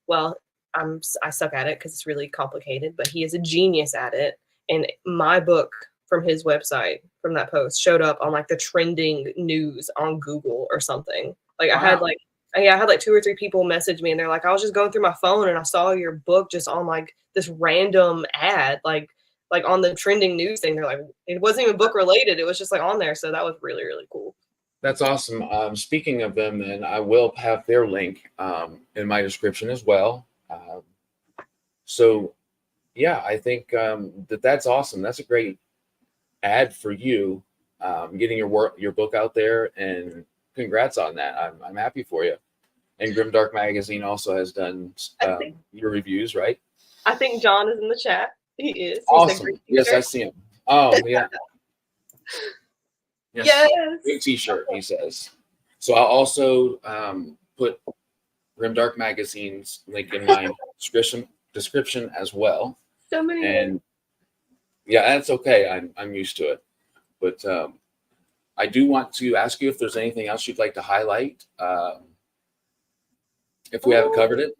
Well, I suck at it because it's really complicated, but he is a genius at it. And my book from his website, from that post, showed up on like the trending news on Google or something. Like, wow. I had like 2 or 3 people message me and they're like, I was just going through my phone and I saw your book just on like this random ad, like on the trending news thing. They're like, it wasn't even book related. It was just like on there. So that was really, really cool. That's awesome. Speaking of them, then I will have their link in my description as well. So yeah, I think that's awesome. That's a great ad for you, getting your book out there, and congrats on that. I'm happy for you. And Grimdark Magazine also has done your reviews, right? I think John is in the chat. He is. He's awesome. Yes, I see him. Oh, yeah. Yes. Great t-shirt, he says. So I'll also put Grimdark Magazine's link in my description as well. So many. And yeah, that's okay. I'm used to it. But I do want to ask you if there's anything else you'd like to highlight, if we haven't covered it.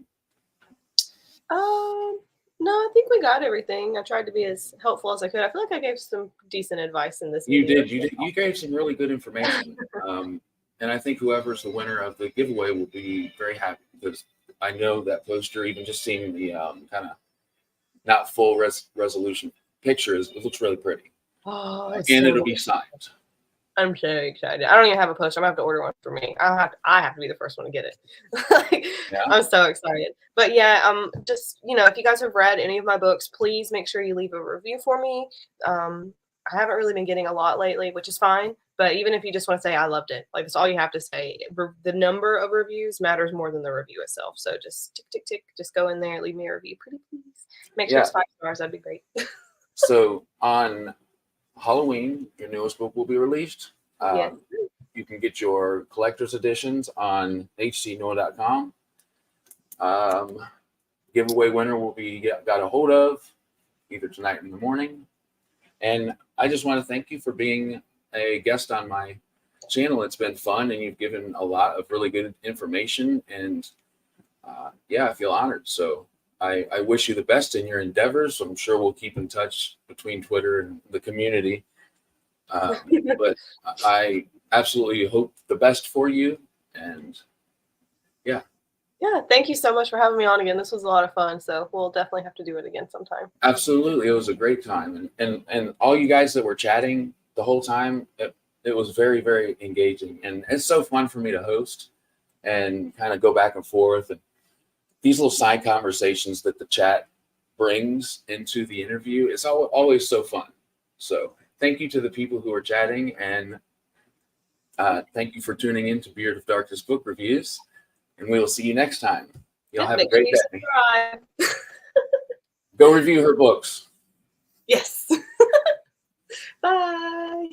No, I think we got everything. I tried to be as helpful as I could. I feel like I gave some decent advice in this video. You did. You gave some really good information. And I think whoever's the winner of the giveaway will be very happy, because I know that poster, even just seeing the kind of not full resolution pictures, it looks really pretty. Oh, and it'll be signed. I'm so excited. I don't even have a poster. I'm gonna have to order one for me. I have to be the first one to get it. Yeah. I'm so excited. But yeah, just, if you guys have read any of my books, please make sure you leave a review for me. I haven't really been getting a lot lately, which is fine. But even if you just want to say I loved it, like, that's all you have to say. The number of reviews matters more than the review itself. So just tick, tick, tick. Just go in there, leave me a review, pretty please. Make sure it's 5 stars. That'd be great. So on Halloween, your newest book will be released. Yes. You can get your collector's editions on hcnewell.com. Giveaway winner will be got a hold of either tonight or in the morning. And I just want to thank you for being a guest on my channel. It's been fun, and you've given a lot of really good information. And yeah, I feel honored. So I wish you the best in your endeavors. I'm sure we'll keep in touch between Twitter and the community. But I absolutely hope the best for you. And yeah. Yeah, thank you so much for having me on again. This was a lot of fun, so we'll definitely have to do it again sometime. Absolutely. It was a great time. And all you guys that were chatting the whole time, it was very, very engaging. And it's so fun for me to host and kind of go back and forth. And these little side conversations that the chat brings into the interview, it's always so fun. So thank you to the people who are chatting, and thank you for tuning in to Beard of Darkness Book Reviews. And we will see you next time. You'll have a great day. Go review her books. Yes. Bye.